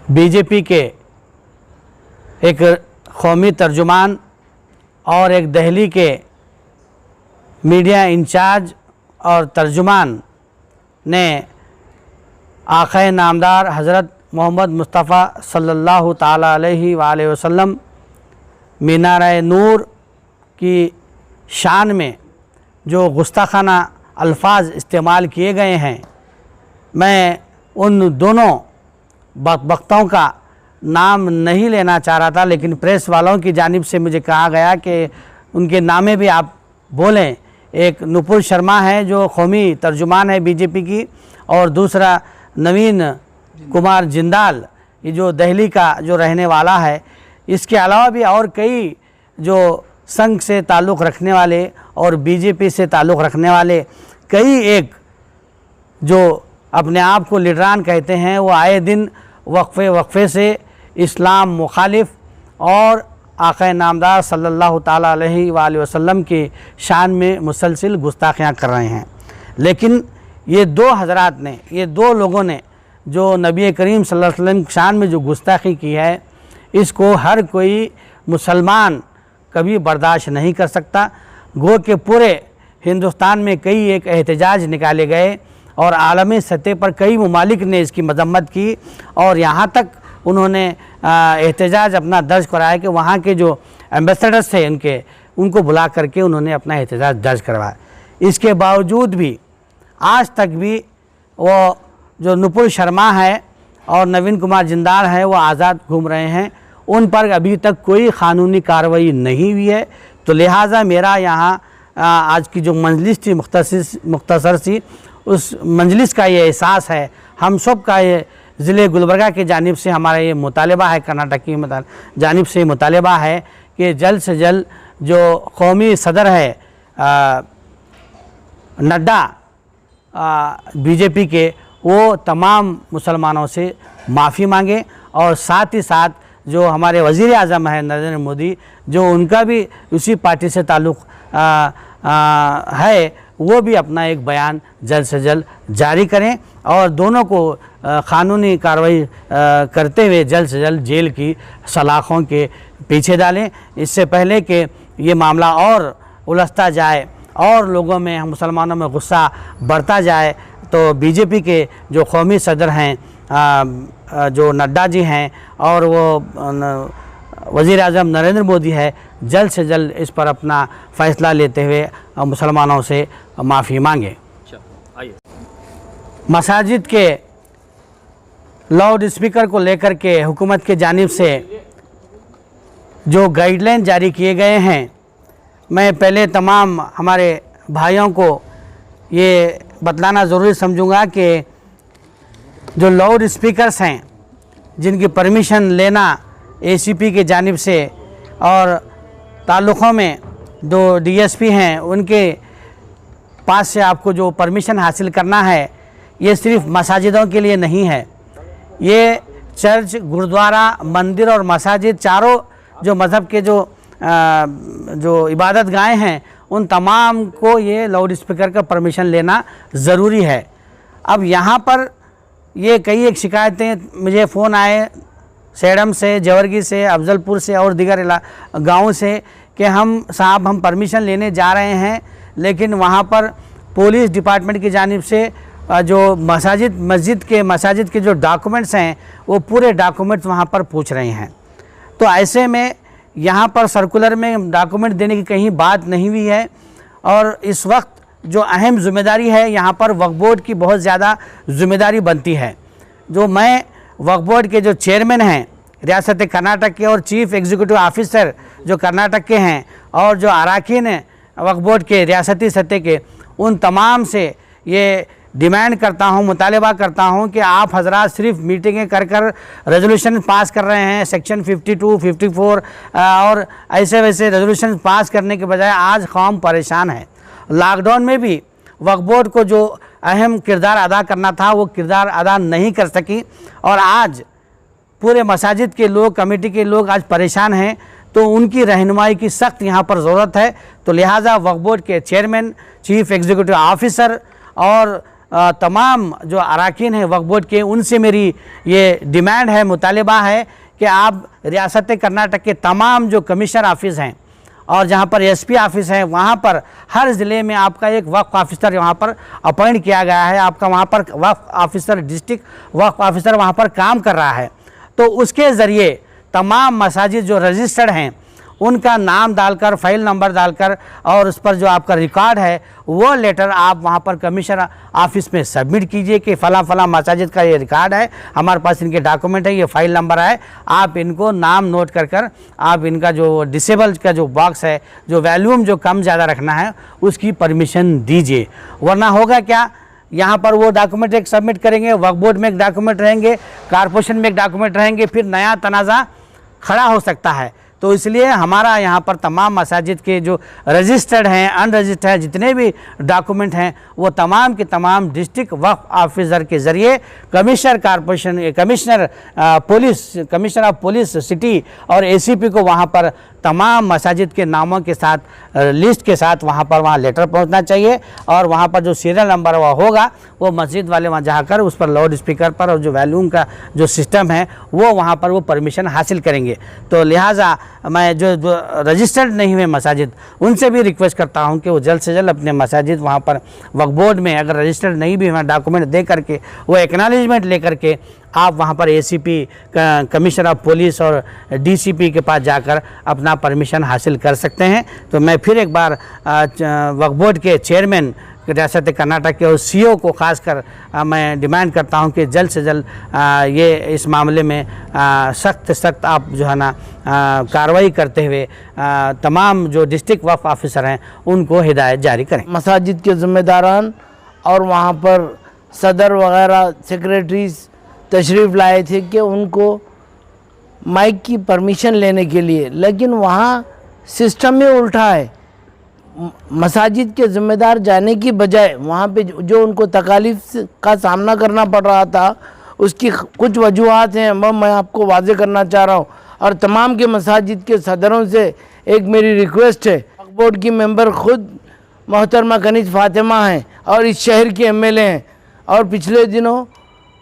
BJP के एक कौमी तर्जुमान और एक दिल्ली के मीडिया इंचार्ज और तर्जुमान ने आक़ाए नामदार हज़रत मोहम्मद मुस्तफ़ा सल्लल्लाहु ताला अलैहि वसल्लम मीनार नूर की शान में जो गुस्ताखाना अल्फाज इस्तेमाल किए गए हैं, मैं उन दोनों वक्ताओं का नाम नहीं लेना चाह रहा था, लेकिन प्रेस वालों की जानिब से मुझे कहा गया कि उनके नामे भी आप बोलें। एक नुपुर शर्मा है जो कौमी तर्जुमान है बीजेपी की, और दूसरा नवीन कुमार जिंदाल ये जो दिल्ली का जो रहने वाला है। इसके अलावा भी और कई जो संघ से ताल्लुक़ रखने वाले और बीजेपी से ताल्लुक़ रखने वाले कई एक जो अपने आप को लीडरान कहते हैं, वो आए दिन वक्फे से इस्लाम मुखालिफ और आक़ाए नामदार सल्लल्लाहु ताला अलैहि वसल्लम की शान में मुसलसिल गुस्ताखियाँ कर रहे हैं। लेकिन ये दो हज़रात ने, ये दो लोगों ने जो नबी करीम सल्लल्लाहु अलैहि वसल्लम की शान में जो गुस्ताखी की है, इसको हर कोई मुसलमान कभी बर्दाश्त नहीं कर सकता। गो के पूरे हिंदुस्तान में कई एक एहतजाज निकाले गए और आलमी सतह पर कई ममालिक ने इसकी मजम्मत की, और यहाँ तक उन्होंने एहतजाज अपना दर्ज कराया कि वहाँ के जो एम्बेसडर्स थे उनको बुला करके उन्होंने अपना एहतजाज दर्ज करवाया। इसके बावजूद भी आज तक भी वो जो नुपुर शर्मा है और नवीन कुमार जिंदाल है वो आज़ाद घूम रहे हैं, उन पर अभी तक कोई क़ानूनी कार्रवाई नहीं हुई है। तो लिहाजा मेरा यहाँ आज की जो मजलिस थी मुख्तसर सी, उस मजलिस का ये एहसास है, हम सब का ये ज़िले गुलबर्गा की जानिब से हमारा ये मुतालबा है, कर्नाटक की जानिब से मुतालबा है कि जल्द से जल्द जो कौमी सदर है नड्डा बीजेपी के, वो तमाम मुसलमानों से माफ़ी मांगे, और साथ ही साथ जो हमारे वज़ीर आज़म है नरेंद्र मोदी, जो उनका भी उसी पार्टी से ताल्लुक़ है, वो भी अपना एक बयान जल्द से जल्द जारी करें और दोनों को क़ानूनी कार्रवाई करते हुए जल्द से जल्द जेल की सलाखों के पीछे डालें, इससे पहले कि ये मामला और उलझता जाए और लोगों में, मुसलमानों में गुस्सा बढ़ता जाए। तो बीजेपी के जो कौमी सदर हैं जो नड्डा जी हैं और वो वज़ीर आज़म नरेंद्र मोदी है, जल्द से जल्द इस पर अपना फ़ैसला लेते हुए मुसलमानों से माफ़ी मांगे। मसाजिद के लाउड स्पीकर को लेकर के हुकूमत के जानिब से जो गाइडलाइन जारी किए गए हैं, मैं पहले तमाम हमारे भाइयों को ये बतलाना ज़रूरी समझूंगा कि जो लाउड स्पीकर्स हैं जिनकी परमिशन लेना एसीपी के जानिब से और ताल्लुक़ों में जो डीएसपी हैं उनके पास से आपको जो परमिशन हासिल करना है, ये सिर्फ़ मसाजिदों के लिए नहीं है। ये चर्च, गुरुद्वारा, मंदिर और मसाजिद, चारों जो मज़हब के जो इबादत गाहें हैं, उन तमाम को ये लाउड स्पीकर का परमिशन लेना ज़रूरी है। अब यहाँ पर ये कई एक शिकायतें मुझे फ़ोन आए सेडम से, जवर्गी से, अफजलपुर से और दीगर गाँव से कि हम परमिशन लेने जा रहे हैं, लेकिन वहाँ पर पुलिस डिपार्टमेंट की जानिब से जो मसाजिद के जो डॉक्यूमेंट्स हैं, वो पूरे डॉक्यूमेंट्स वहाँ पर पूछ रहे हैं। तो ऐसे में यहाँ पर सर्कुलर में डॉक्यूमेंट देने की कहीं बात नहीं हुई है, और इस वक्त जो अहम ज़िम्मेदारी है यहाँ पर वक्फ बोर्ड की बहुत ज़्यादा ज़िम्मेदारी बनती है। जो मैं वक्फ बोर्ड के जो चेयरमैन हैं रियासत कर्नाटक के और चीफ एग्जीक्यूटिव ऑफिसर जो कर्नाटक के हैं और जो अरकान वक्फ बोर्ड के रियासती सतह के, उन तमाम से ये डिमांड करता हूँ, मुतालबा करता हूँ कि आप हजरात सिर्फ मीटिंगें कर रेजोल्यूशन पास कर रहे हैं, सेक्शन 52, 54 और ऐसे वैसे रेजोल्यूशन पास करने के बजाय आज कौम परेशान है। लॉकडाउन में भी वक्फ बोर्ड को जो अहम किरदार अदा करना था वो किरदार अदा नहीं कर सकी, और आज पूरे मसाजिद के लोग, कमेटी के लोग आज परेशान हैं। तो उनकी रहनुमाई की सख्त यहाँ पर ज़रूरत है। तो लिहाजा वक्फ बोर्ड के चेयरमैन, चीफ एग्जीक्यूटिव ऑफिसर और तमाम जो अरकान हैं वक्फ बोर्ड के, उनसे मेरी ये डिमांड है, मुतालबा है कि आप रियासत कर्नाटक के तमाम जो कमिश्नर ऑफिस हैं और जहाँ पर एसपी ऑफिस है, वहाँ पर हर ज़िले में आपका एक वक्फ ऑफिसर वहाँ पर अपॉइंट किया गया है। आपका वहाँ पर वक्फ ऑफिसर, डिस्ट्रिक्ट वक्फ ऑफिसर वहाँ पर काम कर रहा है। तो उसके ज़रिए तमाम मसाजिद जो रजिस्टर्ड हैं उनका नाम डालकर, फ़ाइल नंबर डालकर और उस पर जो आपका रिकॉर्ड है वो लेटर आप वहाँ पर कमिश्नर ऑफिस में सबमिट कीजिए कि फ़लाँ फ़लाँ मसाजिद का ये रिकॉर्ड है, हमारे पास इनके डॉक्यूमेंट है, ये फ़ाइल नंबर है। आप इनको नाम नोट कर आप इनका जो डिसेबल का जो बॉक्स है, जो वॉल्यूम जो कम ज़्यादा रखना है, उसकी परमिशन दीजिए। वरना होगा क्या, यहाँ पर वो डॉक्यूमेंट एक सबमिट करेंगे, वक्फ बोर्ड में एक डॉक्यूमेंट रहेंगे, कॉरपोरेशन में एक डॉक्यूमेंट रहेंगे, फिर नया तनाज़ा खड़ा हो सकता है। तो इसलिए हमारा यहाँ पर तमाम मसाजिद के जो रजिस्टर्ड हैं, अनरजिस्टर्ड हैं, जितने भी डॉक्यूमेंट हैं वो तमाम के तमाम डिस्ट्रिक्ट वक्फ ऑफिसर के ज़रिए commissioner corporation, commissioner of police city और एसीपी को वहाँ पर तमाम मसाजिद के नामों के साथ, लिस्ट के साथ वहाँ लेटर पहुँचना चाहिए। और वहाँ पर जो सीरियल नंबर वो होगा वो मस्जिद वाले वहाँ जाकर उस पर लाउड स्पीकर पर और जो वॉल्यूम का जो सिस्टम है वो वहाँ पर वो परमिशन हासिल करेंगे। तो लिहाजा मैं जो रजिस्टर्ड नहीं हुए मसाजिद उनसे भी रिक्वेस्ट करता हूँ कि वो जल्द से जल्द अपने मसाजिद वहाँ पर वक्फ बोर्ड में अगर रजिस्टर्ड नहीं भी हैं डॉक्यूमेंट दे करके, वो एक्नॉलेजमेंट ले करके आप वहाँ पर एसीपी, कमिश्नर ऑफ पुलिस और डीसीपी के पास जाकर अपना परमिशन हासिल कर सकते हैं। तो मैं फिर एक बार वक्फ बोर्ड के चेयरमैन रियासत कर्नाटक के और सीईओ को खासकर मैं डिमांड करता हूं कि जल्द से जल्द ये इस मामले में सख्त आप जो है ना कार्रवाई करते हुए तमाम जो डिस्ट्रिक्ट वक्फ ऑफिसर हैं उनको हिदायत जारी करें। मसाजिद के ज़िम्मेदारान और वहाँ पर सदर वगैरह सेक्रेटरीज तशरीफ़ लाए थे कि उनको माइक की परमिशन लेने के लिए, लेकिन वहाँ सिस्टम में उल्टा है। मसाजिद के ज़िम्मेदार जाने की बजाय वहाँ पे जो उनको तकालीफ का सामना करना पड़ रहा था, उसकी कुछ वजूहात हैं, मैं आपको वाज़े करना चाह रहा हूँ। और तमाम के मसाजिद के सदरों से एक मेरी रिक्वेस्ट है, वक्फ बोर्ड की मेंबर ख़ुद मोहतरमा कनीज़ फ़ातिमा हैं और इस शहर के एमएलए हैं, और पिछले दिनों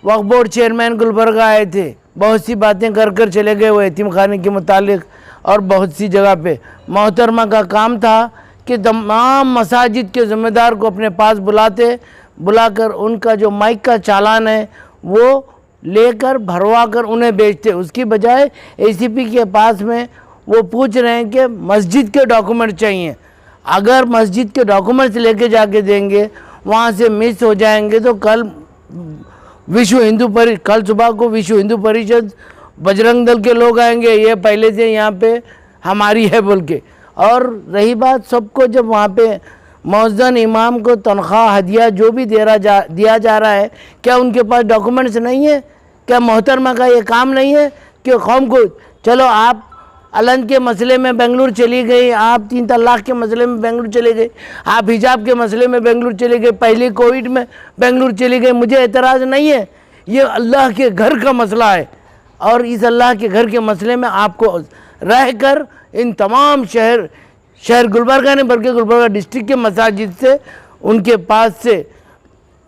वक्फ बोर्ड चेयरमैन गुलबर्गा आए थे, बहुत सी बातें कर चले गए वो यतीम खाने के मुतालिक और बहुत सी जगह पे। मोहतरमा का काम था कि तमाम मसाजिद के ज़िम्मेदार को अपने पास बुलाकर उनका जो माइक का चालान है वो लेकर भरवा कर उन्हें बेचते। उसकी बजाय एसीपी के पास में वो पूछ रहे हैं कि मस्जिद के डॉक्यूमेंट चाहिए। अगर मस्जिद के डॉक्यूमेंट्स लेके जाके देंगे, वहाँ से मिस हो जाएंगे, तो कल सुबह को विश्व हिंदू परिषद, बजरंग दल के लोग आएंगे, ये पहले से यहाँ पे हमारी है बोल के। और रही बात, सबको जब वहाँ पे मौज़न इमाम को तनख्वाह हदिया जो भी दिया जा रहा है, क्या उनके पास डॉक्यूमेंट्स नहीं है? क्या मोहतरमा का ये काम नहीं है कि कौम को, चलो आप अलन के मसले में बेंगलुरु चली गई, आप 3 तलाक के मसले में बेंगलुरु चले गए, आप हिजाब के मसले में बेंगलुरु चले गए, पहले कोविड में बेंगलुरु चले गए, मुझे एतराज़ नहीं है। ये अल्लाह के घर का मसला है और इस अल्लाह के घर के मसले में आपको रह कर इन तमाम शहर गुलबर्गा ने बल्कि गुलबर्गा डिस्ट्रिक्ट के मसाजिद से उनके पास से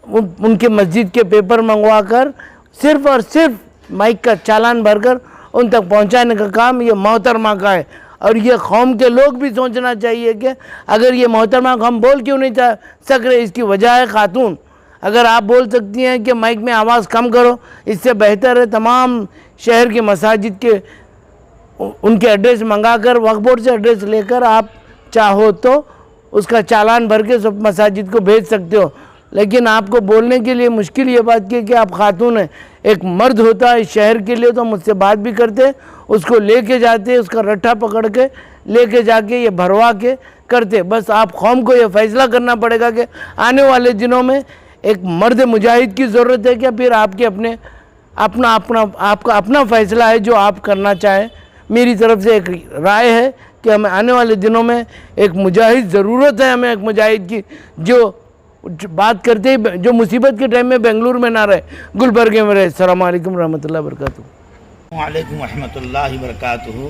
उनके मस्जिद के पेपर मंगवा कर सिर्फ़ और सिर्फ माइक का चालान भरकर उन तक पहुंचाने का काम ये मोहतरमा का है। और ये कौम के लोग भी सोचना चाहिए कि अगर ये मोहतरमा को हम बोल क्यों नहीं सक रहे, इसकी वजह है खातून। अगर आप बोल सकती हैं कि माइक में आवाज़ कम करो, इससे बेहतर है तमाम शहर के मसाजिद के उनके एड्रेस मंगाकर, वक्फ बोर्ड से एड्रेस लेकर आप चाहो तो उसका चालान भर के सब मसाजिद को भेज सकते हो। लेकिन आपको बोलने के लिए मुश्किल ये बात की कि आप खातून हैं। एक मर्द होता है इस शहर के लिए तो मुझसे बात भी करते, उसको लेके जाते, उसका रट्ठा पकड़ के लेके जाके ये भरवा के करते। बस आप कौम को ये फैसला करना पड़ेगा कि आने वाले दिनों में एक मर्द मुजाहिद की ज़रूरत है क्या, फिर आपके आपका अपना फ़ैसला है जो आप करना चाहें। मेरी तरफ से एक राय है कि हमें आने वाले दिनों में एक मुजाहिद ज़रूरत है, हमें एक मुजाहिद की जो बात करते ही जो मुसीबत के टाइम में बेंगलुरु में ना रहे, गुलबर्गे में रहे। अस्सलाम वालेकुम रहमतुल्लाहि व बरकातुहू। वालेकुम रहमतुल्लाहि व बरकातुहू।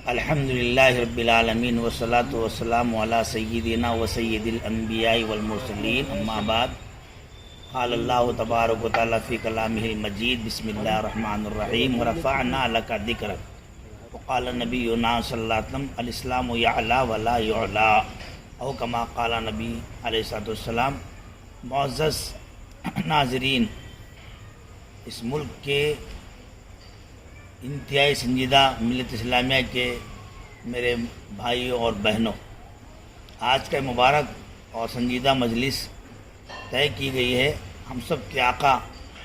अल्हम्दुलिल्लाहि रब्बिल आलमीन वस्सलातु वस्सलामु अला सय्यिदिना व सय्यिदिल अंबिया'i वल मुरसलीन, अम्मा बाद। قال اللہ تبارک و تعالیٰ فی کلامہ المجید بسم اللہ الرحمن الرحیم ورفعنا لک ذکرک وقال نبینا صلی اللہ علیہ وسلم الاسلام یعلا ولا یعلا او کما قال نبی علیہ الصلوۃ والسلام۔ معزز ناظرین، اس ملک کے انتہائی سنجیدہ ملت اسلامیہ کے میرے بھائیوں اور بہنوں، آج کا مبارک اور سنجیدہ مجلس طے کی گئی ہے ہم سب کے آقا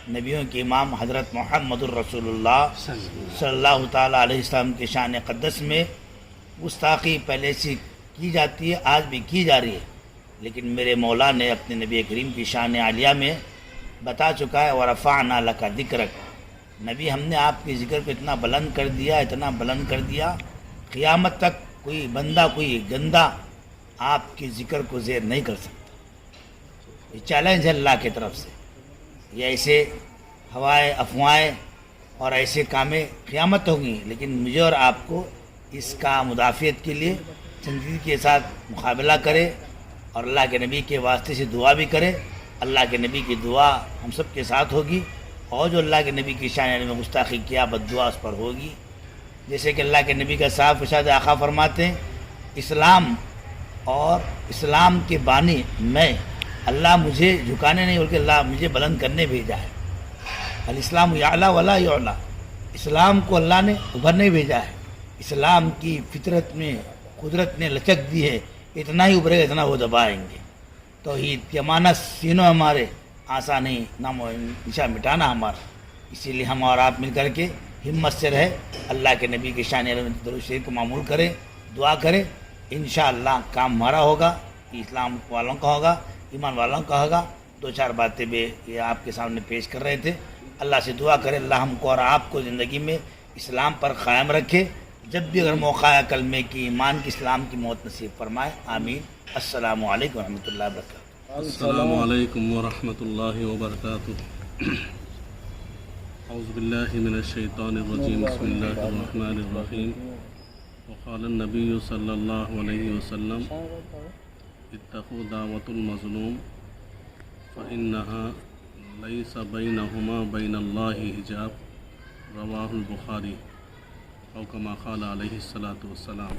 نبیوں کے امام حضرت محمد الرسول اللہ صلی اللہ تعالیٰ علیہ وسلم کے شان قدس میں گستاخی پہلے سے کی جاتی ہے، آج بھی کی جا رہی ہے، لیکن میرے مولا نے اپنے نبی کریم کی شان عالیہ میں بتا چکا ہے وَرَفَعْنَا لَكَ ذِكْرَكَ، نبی ہم نے آپ کے ذکر کو اتنا بلند کر دیا، اتنا بلند کر دیا، قیامت تک کوئی بندہ کوئی گندہ آپ کے ذکر کو زیر نہیں کر سکتا۔ یہ چیلنج ہے اللہ کی طرف سے، یہ ایسے ہوائیں افواہیں اور ایسے کامیں قیامت ہوگی، لیکن مجھے اور آپ کو اس کا مدافعت کے لیے سنجیدگی کے ساتھ مقابلہ کرے اور اللہ کے نبی کے واسطے سے دعا بھی کرے۔ اللہ کے نبی کی دعا ہم سب کے ساتھ ہوگی، اور جو اللہ کے نبی کی شان میں گستاخی کیا بد دعا اس پر ہوگی۔ جیسے کہ اللہ کے نبی کا صاف ارشاد آقا فرماتے ہیں، اسلام اور اسلام کے بانی میں، اللہ مجھے جھکانے نہیں بلکہ اللہ مجھے بلند کرنے بھیجا ہے۔ الاسلام یعلا ولا یعلا، اسلام کو اللہ نے ابھرنے بھیجا ہے، اسلام کی فطرت میں قدرت نے لچک دی ہے، اتنا ہی ابھرے گا اتنا وہ دبائیں گے۔ توحید کے معنی سینوں ہمارے آسان نہیں، نام و نشا مٹانا ہمارا، اسی لیے ہم اور آپ مل کر کے ہمت سے رہے، اللہ کے نبی کی شان درود شریف کو معمول کرے، دعا کرے، انشاءاللہ کام ہمارا ہوگا، اسلام والوں کا ہوگا، ایمان والوں کا ہوگا۔ دو چار باتیں بھی یہ آپ کے سامنے پیش کر رہے تھے، اللہ سے دعا کرے اللہ ہم کو اور آپ کو زندگی میں اسلام پر قائم رکھے، جب بھی اگر موقع ہے کلمے کی، ایمان کی، اسلام کی موت نصیب فرمائے، آمین۔ السلام علیکم ورحمۃ اللہ وبرکاتہ۔ السلام علیکم ورحمۃ اللہ وبرکاتہ۔ اعوذ باللہ من الشیطان الرجیم، بسم اللہ الرحمن الرحیم۔ وقال النبی صلی اللہ علیہ وسلم اتقوا دعوۃ المظلوم فإنها لیس بینہما بین اللہ حجاب، رواہ البخاری، او کما قال علیہ الصلاۃ والسلام۔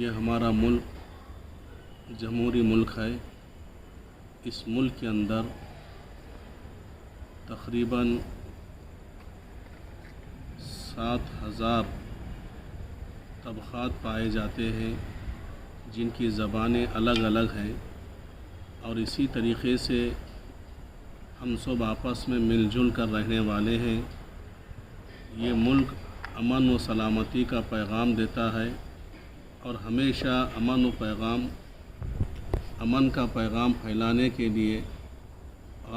یہ ہمارا ملک جمہوری ملک ہے، اس ملک کے اندر تقریباً 7,000 طبقات پائے جاتے ہیں جن کی زبانیں الگ الگ ہیں، اور اسی طریقے سے ہم سب آپس میں مل جل کر رہنے والے ہیں۔ یہ ملک امن و سلامتی کا پیغام دیتا ہے، اور ہمیشہ امن کا پیغام پھیلانے کے لیے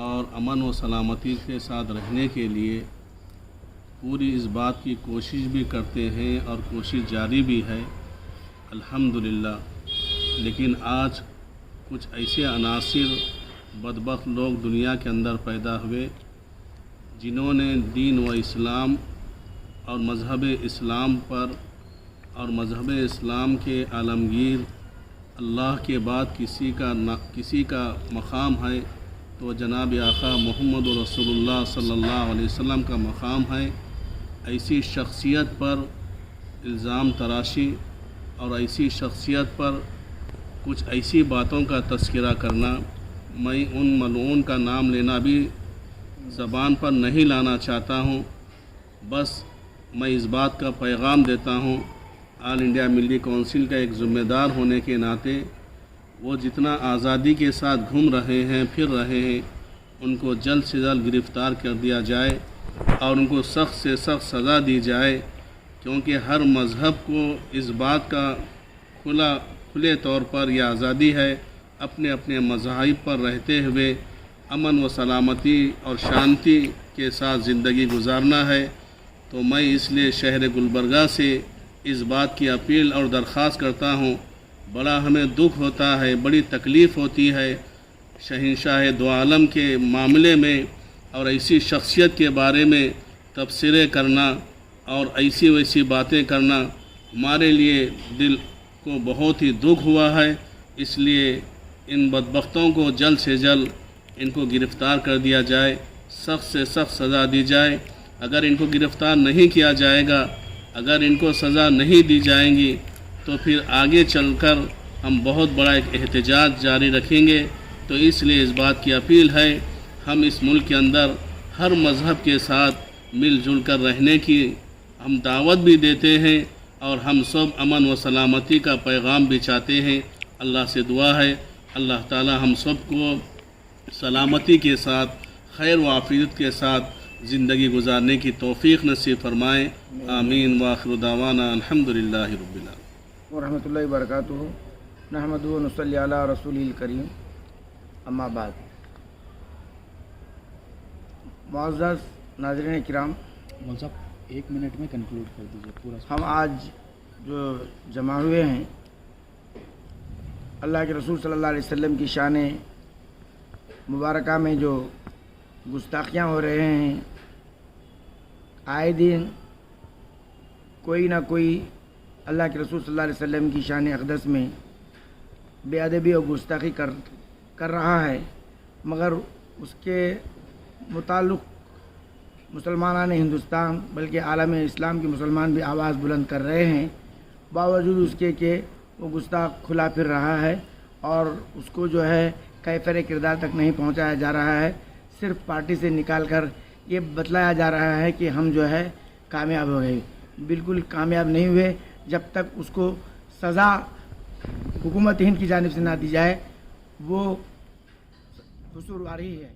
اور امن و سلامتی کے ساتھ رہنے کے لیے پوری اس بات کی کوشش بھی کرتے ہیں، اور کوشش جاری بھی ہے الحمدللہ۔ لیکن آج کچھ ایسے عناصر بدبخت لوگ دنیا کے اندر پیدا ہوئے جنہوں نے دین و اسلام اور مذہب اسلام پر اور مذہب اسلام کے عالمگیر اللہ کے بعد کسی کا مقام ہے تو جناب آقا محمد رسول اللہ صلی اللہ علیہ وسلم کا مقام ہے۔ ایسی شخصیت پر الزام تراشی اور ایسی شخصیت پر کچھ ایسی باتوں کا تذکرہ کرنا، میں ان ملعون کا نام لینا بھی زبان پر نہیں لانا چاہتا ہوں، بس میں اس بات کا پیغام دیتا ہوں آل انڈیا ملی کونسل کا ایک ذمہ دار ہونے کے ناطے وہ جتنا آزادی کے ساتھ گھوم رہے ہیں پھر رہے ہیں ان کو جلد سے جلد گرفتار کر دیا جائے اور ان کو سخت سے سخت سزا دی جائے، کیونکہ ہر مذہب کو اس بات کا کھلے طور پر یہ آزادی ہے اپنے اپنے مذاہب پر رہتے ہوئے امن و سلامتی اور شانتی کے ساتھ زندگی گزارنا ہے۔ تو میں اس لیے شہر گلبرگہ سے اس بات کی اپیل اور درخواست کرتا ہوں، بڑا ہمیں دکھ ہوتا ہے، بڑی تکلیف ہوتی ہے شہنشاہ دو عالم کے معاملے میں اور ایسی شخصیت کے بارے میں تبصرے کرنا اور ایسی ویسی باتیں کرنا ہمارے لیے دل کو بہت ہی دکھ ہوا ہے۔ اس لیے ان بدبختوں کو جلد سے جلد ان کو گرفتار کر دیا جائے، سخت سے سخت سزا دی جائے۔ اگر ان کو گرفتار نہیں کیا جائے گا، اگر ان کو سزا نہیں دی جائیں گی تو پھر آگے چل کر ہم بہت بڑا ایک احتجاج جاری رکھیں گے۔ تو اس لیے اس بات کی اپیل ہے، ہم اس ملک کے اندر ہر مذہب کے ساتھ مل جل کر رہنے کی ہم دعوت بھی دیتے ہیں، اور ہم سب امن و سلامتی کا پیغام بھی چاہتے ہیں۔ اللہ سے دعا ہے اللہ تعالی ہم سب کو سلامتی کے ساتھ، خیر و عافیت کے ساتھ زندگی گزارنے کی توفیق نصیب فرمائے۔ آمین وآخر دعوانا الحمدللہ رب العالمین۔ ورحمۃ اللہ وبرکاتہ۔ نحمدہ و نصلی علی رسول الکریم، اما بعد۔ معزز ناظرین کرام، مول صاحب 1 منٹ میں کنکلوڈ کر دیجیے پورا۔ ہم آج جو جمع ہوئے ہیں، اللہ کے رسول صلی اللہ علیہ وسلم کی شان مبارکہ میں جو گستاخیاں ہو رہے ہیں، آئے دن کوئی نہ کوئی اللہ کے رسول صلی اللہ علیہ وسلم کی شان اقدس میں بے ادبی اور گستاخی کر رہا ہے، مگر اس کے متعلق مسلمانان ہندوستان بلکہ عالم اسلام کے مسلمان بھی آواز بلند کر رہے ہیں، باوجود اس کے کہ وہ گستاخ کھلا پھر رہا ہے اور اس کو جو ہے کیفر کردار تک نہیں پہنچایا جا رہا ہے۔ صرف پارٹی سے نکال کر یہ بتلایا جا رہا ہے کہ ہم جو ہے کامیاب ہو گئے۔ بالکل کامیاب نہیں ہوئے جب تک اس کو سزا حکومت ہند کی جانب سے نہ دی جائے، وہ قصوروار ہی ہے۔